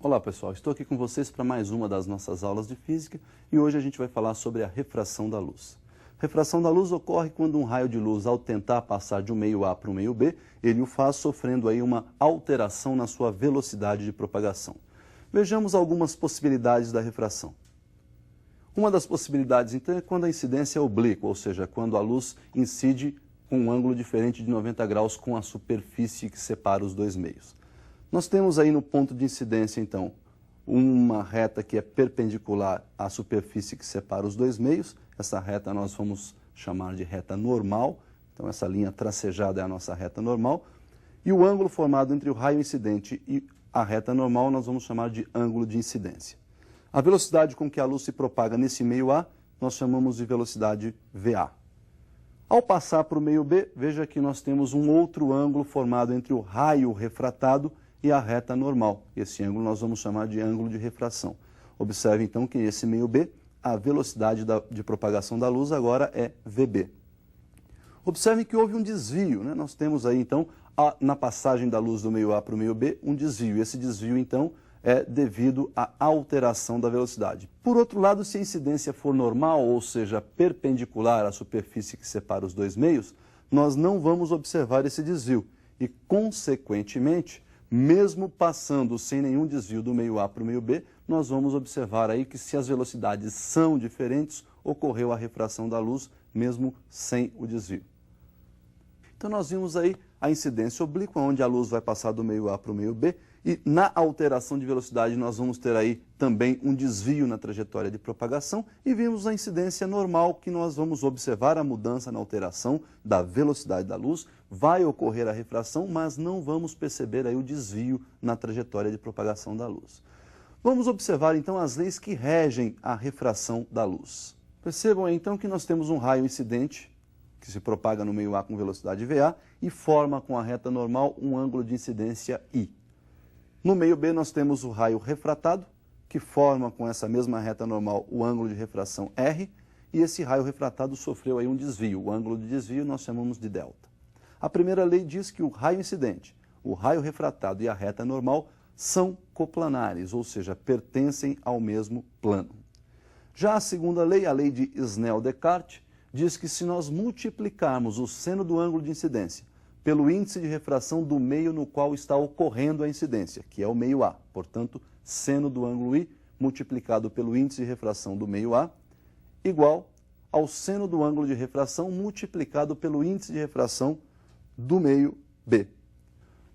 Olá pessoal, estou aqui com vocês para mais uma das nossas aulas de física e hoje a gente vai falar sobre a refração da luz. Refração da luz ocorre quando um raio de luz, ao tentar passar de um meio A para o meio B, ele o faz sofrendo aí uma alteração na sua velocidade de propagação. Vejamos algumas possibilidades da refração. Uma das possibilidades então é quando a incidência é oblíqua, ou seja, quando a luz incide com um ângulo diferente de 90 graus com a superfície que separa os dois meios. Nós temos aí no ponto de incidência, então, uma reta que é perpendicular à superfície que separa os dois meios. Essa reta nós vamos chamar de reta normal. Então, essa linha tracejada é a nossa reta normal. E o ângulo formado entre o raio incidente e a reta normal nós vamos chamar de ângulo de incidência. A velocidade com que a luz se propaga nesse meio A, nós chamamos de velocidade VA. Ao passar para o meio B, veja que nós temos um outro ângulo formado entre o raio refratado e a reta normal. Esse ângulo nós vamos chamar de ângulo de refração. Observe então que nesse meio B, a velocidade de propagação da luz agora é VB. Observe que houve um desvio, né? Nós temos aí então, na passagem da luz do meio A para o meio B, um desvio. Esse desvio então é devido à alteração da velocidade. Por outro lado, se a incidência for normal, ou seja, perpendicular à superfície que separa os dois meios, nós não vamos observar esse desvio e, consequentemente, mesmo passando sem nenhum desvio do meio A para o meio B, nós vamos observar aí que se as velocidades são diferentes, ocorreu a refração da luz mesmo sem o desvio. Então nós vimos aí a incidência oblíqua, onde a luz vai passar do meio A para o meio B, e na alteração de velocidade nós vamos ter aí também um desvio na trajetória de propagação, e vimos a incidência normal, que nós vamos observar a mudança na alteração da velocidade da luz, vai ocorrer a refração, mas não vamos perceber aí o desvio na trajetória de propagação da luz. Vamos observar então as leis que regem a refração da luz. Percebam então que nós temos um raio incidente, que se propaga no meio A com velocidade VA e forma com a reta normal um ângulo de incidência I. No meio B nós temos o raio refratado, que forma com essa mesma reta normal o ângulo de refração R, e esse raio refratado sofreu aí um desvio. O ângulo de desvio nós chamamos de delta. A primeira lei diz que o raio incidente, o raio refratado e a reta normal são coplanares, ou seja, pertencem ao mesmo plano. Já a segunda lei, a lei de Snell-Descartes, diz que se nós multiplicarmos o seno do ângulo de incidência pelo índice de refração do meio no qual está ocorrendo a incidência, que é o meio A, portanto, seno do ângulo I multiplicado pelo índice de refração do meio A, igual ao seno do ângulo de refração multiplicado pelo índice de refração do meio B.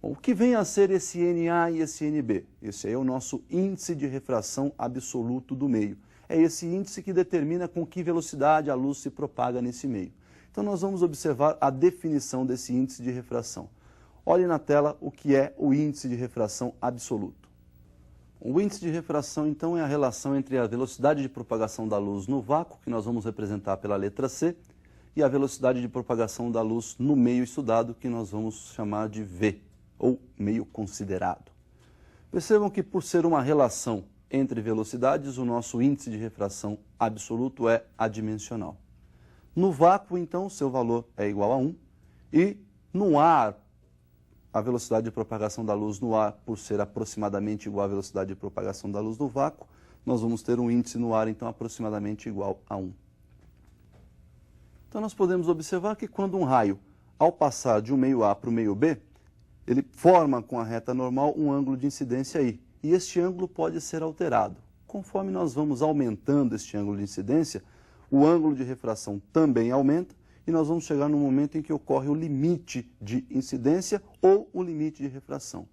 Bom, o que vem a ser esse NA e esse NB? Esse aí é o nosso índice de refração absoluto do meio. É esse índice que determina com que velocidade a luz se propaga nesse meio. Então nós vamos observar a definição desse índice de refração. Olhe na tela o que é o índice de refração absoluto. O índice de refração então é a relação entre a velocidade de propagação da luz no vácuo, que nós vamos representar pela letra C, e a velocidade de propagação da luz no meio estudado, que nós vamos chamar de V, ou meio considerado. Percebam que por ser uma relação entre velocidades, o nosso índice de refração absoluto é adimensional. No vácuo, então, seu valor é igual a 1, e no ar, a velocidade de propagação da luz no ar, por ser aproximadamente igual à velocidade de propagação da luz no vácuo, nós vamos ter um índice no ar, então, aproximadamente igual a 1. Então, nós podemos observar que quando um raio, ao passar de um meio A para o meio B, ele forma com a reta normal um ângulo de incidência I. E este ângulo pode ser alterado. Conforme nós vamos aumentando este ângulo de incidência, o ângulo de refração também aumenta e nós vamos chegar no momento em que ocorre o limite de incidência ou o limite de refração.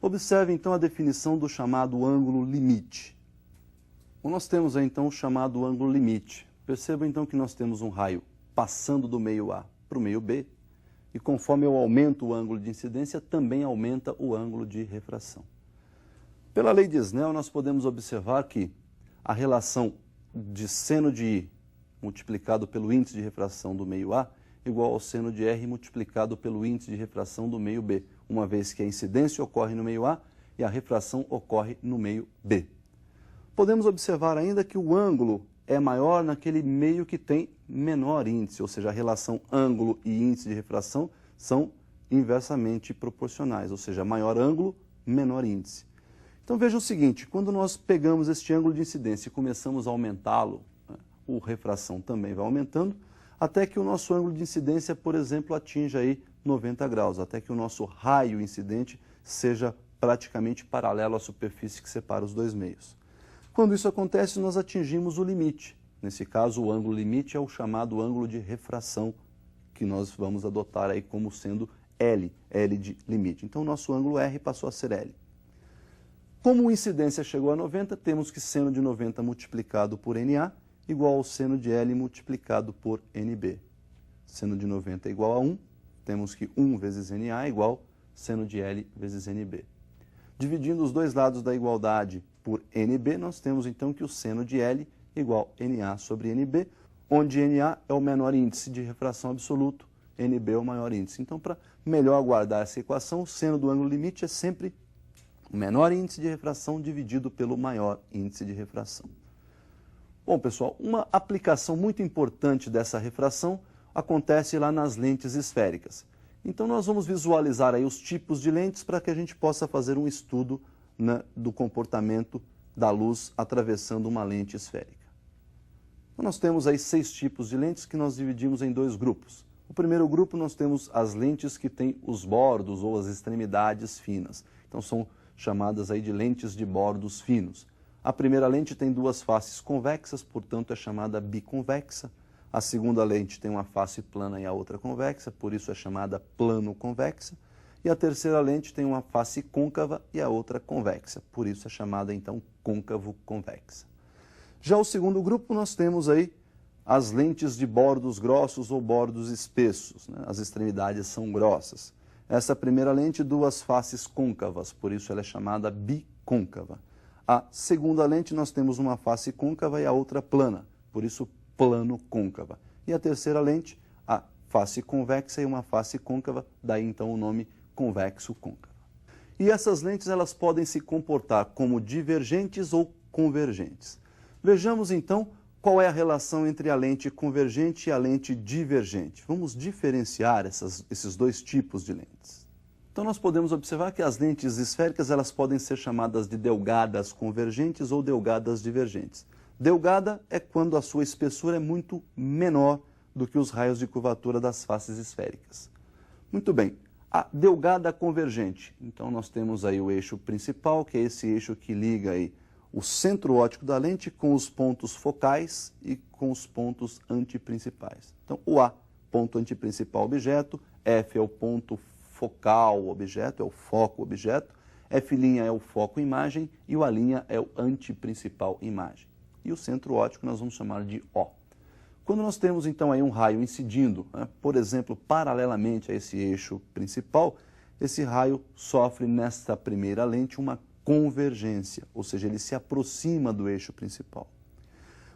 Observe então a definição do chamado ângulo limite. Bom, nós temos aí então o chamado ângulo limite. Perceba então que nós temos um raio passando do meio A para o meio B, e conforme eu aumento o ângulo de incidência, também aumenta o ângulo de refração. Pela lei de Snell, nós podemos observar que a relação de seno de I multiplicado pelo índice de refração do meio A igual ao seno de R multiplicado pelo índice de refração do meio B, uma vez que a incidência ocorre no meio A e a refração ocorre no meio B. Podemos observar ainda que o ângulo é maior naquele meio que tem menor índice, ou seja, a relação ângulo e índice de refração são inversamente proporcionais, ou seja, maior ângulo, menor índice. Então veja o seguinte, quando nós pegamos este ângulo de incidência e começamos a aumentá-lo, né, a refração também vai aumentando, até que o nosso ângulo de incidência, por exemplo, atinja aí 90 graus, até que o nosso raio incidente seja praticamente paralelo à superfície que separa os dois meios. Quando isso acontece, nós atingimos o limite. Nesse caso, o ângulo limite é o chamado ângulo de refração, que nós vamos adotar aí como sendo L, L de limite. Então, o nosso ângulo R passou a ser L. Como a incidência chegou a 90, temos que seno de 90 multiplicado por NA igual ao seno de L multiplicado por NB. Seno de 90 é igual a 1, temos que 1 vezes NA é igual seno de L vezes NB. Dividindo os dois lados da igualdade por NB, nós temos então que o seno de L igual NA sobre NB, onde NA é o menor índice de refração absoluto, NB é o maior índice. Então, para melhor guardar essa equação, o seno do ângulo limite é sempre o menor índice de refração dividido pelo maior índice de refração. Bom, pessoal, uma aplicação muito importante dessa refração acontece lá nas lentes esféricas. Então, nós vamos visualizar aí os tipos de lentes para que a gente possa fazer um estudo, né, do comportamento da luz atravessando uma lente esférica. Então, nós temos aí 6 tipos de lentes que nós dividimos em 2 grupos. No primeiro grupo, nós temos as lentes que têm os bordos ou as extremidades finas. Então, são chamadas aí de lentes de bordos finos. A primeira lente tem 2 faces convexas, portanto é chamada biconvexa. A segunda lente tem uma face plana e a outra convexa, por isso é chamada plano-convexa. E a terceira lente tem uma face côncava e a outra convexa, por isso é chamada então côncavo-convexa. Já o segundo grupo nós temos aí as lentes de bordos grossos ou bordos espessos, né? As extremidades são grossas. Essa primeira lente, 2 faces côncavas, por isso ela é chamada bicôncava. A segunda lente nós temos uma face côncava e a outra plana, por isso plano-côncava. E a terceira lente, a face convexa e uma face côncava, daí então o nome convexo-côncava. E essas lentes elas podem se comportar como divergentes ou convergentes. Vejamos então qual é a relação entre a lente convergente e a lente divergente. Vamos diferenciar esses 2 tipos de lentes. Então nós podemos observar que as lentes esféricas elas podem ser chamadas de delgadas convergentes ou delgadas divergentes. Delgada é quando a sua espessura é muito menor do que os raios de curvatura das faces esféricas. Muito bem, a delgada convergente. Então nós temos aí o eixo principal, que é esse eixo que liga aí o centro óptico da lente com os pontos focais e com os pontos antiprincipais. Então, o A, ponto antiprincipal objeto, F é o ponto focal objeto, é o foco objeto, F' é o foco imagem e o A' é o antiprincipal imagem. E o centro óptico nós vamos chamar de O. Quando nós temos então aí um raio incidindo, né, por exemplo, paralelamente a esse eixo principal, esse raio sofre nesta primeira lente uma convergência, ou seja, ele se aproxima do eixo principal.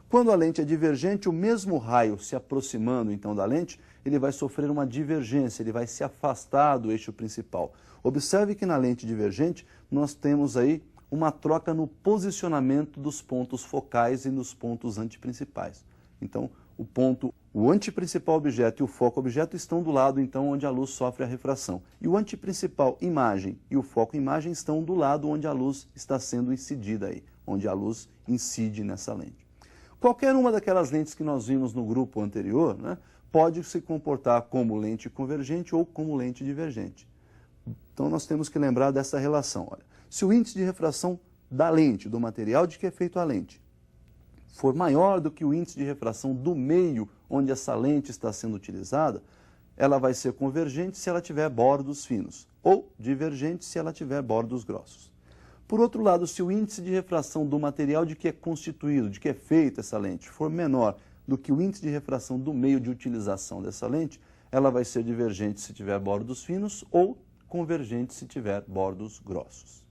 Quando a lente é divergente, o mesmo raio se aproximando então da lente, ele vai sofrer uma divergência, ele vai se afastar do eixo principal. Observe que na lente divergente nós temos aí uma troca no posicionamento dos pontos focais e nos pontos antiprincipais. Então, o antiprincipal objeto e o foco objeto estão do lado então onde a luz sofre a refração. E o antiprincipal imagem e o foco imagem estão do lado onde a luz está sendo incidida aí, onde a luz incide nessa lente. Qualquer uma daquelas lentes que nós vimos no grupo anterior, né, pode se comportar como lente convergente ou como lente divergente. Então nós temos que lembrar dessa relação. Olha, se o índice de refração da lente, do material de que é feito a lente, for maior do que o índice de refração do meio onde essa lente está sendo utilizada, ela vai ser convergente se ela tiver bordos finos, ou divergente se ela tiver bordos grossos. Por outro lado, se o índice de refração do material de que é constituído, de que é feita essa lente, for menor do que o índice de refração do meio de utilização dessa lente, ela vai ser divergente se tiver bordos finos ou convergente se tiver bordos grossos.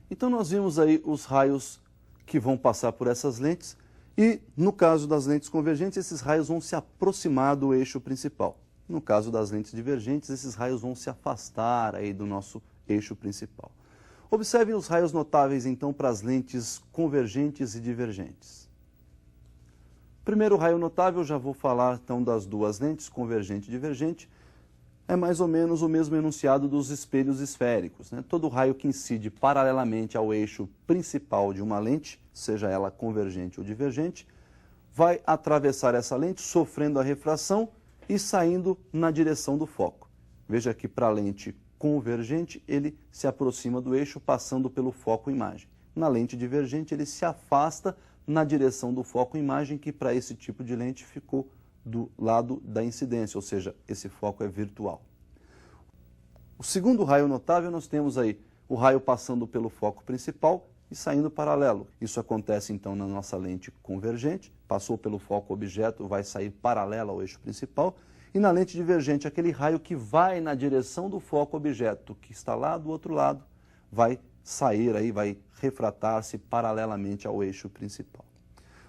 Então nós vimos aí os raios que vão passar por essas lentes e, no caso das lentes convergentes, esses raios vão se aproximar do eixo principal. No caso das lentes divergentes, esses raios vão se afastar aí do nosso eixo principal. Observem os raios notáveis, então, para as lentes convergentes e divergentes. Primeiro raio notável, já vou falar, então, das 2 lentes, convergente e divergente. é mais ou menos o mesmo enunciado dos espelhos esféricos, né? Todo raio que incide paralelamente ao eixo principal de uma lente, seja ela convergente ou divergente, vai atravessar essa lente, sofrendo a refração e saindo na direção do foco. Veja que para a lente convergente, ele se aproxima do eixo passando pelo foco-imagem. Na lente divergente, ele se afasta na direção do foco-imagem, que para esse tipo de lente ficou do lado da incidência, ou seja, esse foco é virtual. O segundo raio notável, nós temos aí o raio passando pelo foco principal e saindo paralelo. Isso acontece então na nossa lente convergente, passou pelo foco objeto, vai sair paralelo ao eixo principal, e na lente divergente, aquele raio que vai na direção do foco objeto, que está lá do outro lado, vai sair aí, vai refratar-se paralelamente ao eixo principal.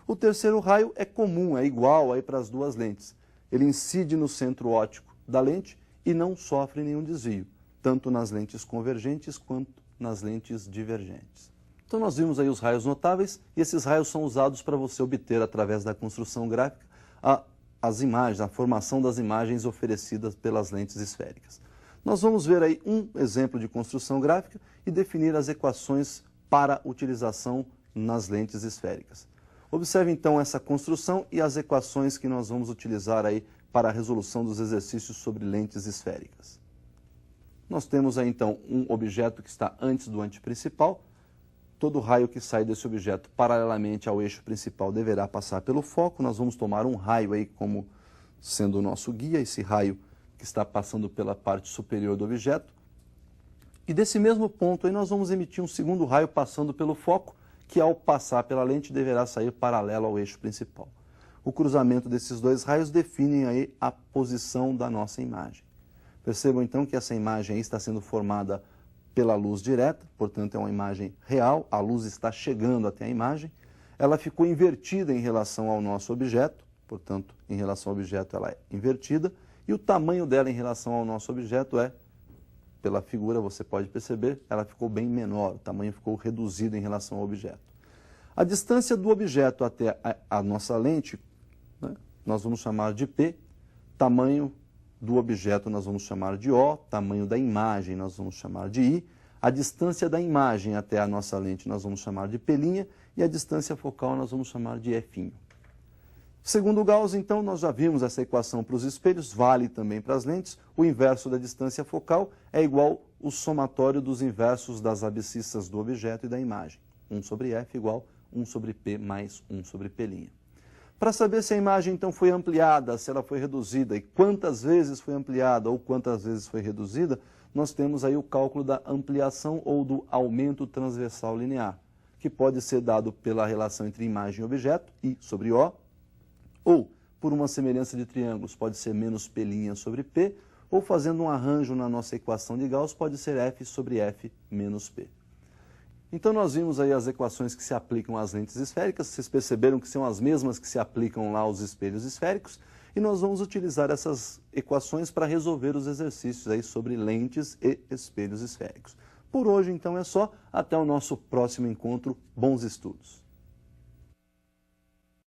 O terceiro raio é comum, é igual aí para as duas lentes. Ele incide no centro óptico da lente e não sofre nenhum desvio, tanto nas lentes convergentes quanto nas lentes divergentes. Então nós vimos aí os raios notáveis, e esses raios são usados para você obter, através da construção gráfica, as imagens, a formação das imagens oferecidas pelas lentes esféricas. Nós vamos ver aí um exemplo de construção gráfica e definir as equações para utilização nas lentes esféricas. Observe então essa construção e as equações que nós vamos utilizar aí para a resolução dos exercícios sobre lentes esféricas. Nós temos aí então um objeto que está antes do anteprincipal. Todo raio que sai desse objeto paralelamente ao eixo principal deverá passar pelo foco. Nós vamos tomar um raio aí como sendo o nosso guia, esse raio que está passando pela parte superior do objeto. E desse mesmo ponto aí nós vamos emitir um segundo raio passando pelo foco, que ao passar pela lente deverá sair paralelo ao eixo principal. O cruzamento desses dois raios definem aí a posição da nossa imagem. Percebam então que essa imagem aí está sendo formada pela luz direta, portanto é uma imagem real, a luz está chegando até a imagem, ela ficou invertida em relação ao nosso objeto, portanto em relação ao objeto ela é invertida, e o tamanho dela em relação ao nosso objeto é, pela figura você pode perceber, ela ficou bem menor, o tamanho ficou reduzido em relação ao objeto. A distância do objeto até a nossa lente, né, nós vamos chamar de P, tamanho do objeto nós vamos chamar de O, tamanho da imagem nós vamos chamar de I, a distância da imagem até a nossa lente nós vamos chamar de P', e a distância focal nós vamos chamar de F'. Segundo Gauss, então, nós já vimos essa equação para os espelhos, vale também para as lentes. O inverso da distância focal é igual ao somatório dos inversos das abscissas do objeto e da imagem. 1 sobre F igual 1 sobre P mais 1 sobre P'. Para saber se a imagem, então, foi ampliada, se ela foi reduzida e quantas vezes foi ampliada ou quantas vezes foi reduzida, nós temos aí o cálculo da ampliação ou do aumento transversal linear, que pode ser dado pela relação entre imagem e objeto, I sobre O, ou, por uma semelhança de triângulos, pode ser menos P' sobre P, ou fazendo um arranjo na nossa equação de Gauss, pode ser F sobre F menos P. Então nós vimos aí as equações que se aplicam às lentes esféricas, vocês perceberam que são as mesmas que se aplicam lá aos espelhos esféricos, e nós vamos utilizar essas equações para resolver os exercícios aí sobre lentes e espelhos esféricos. Por hoje, então, é só. Até o nosso próximo encontro. Bons estudos!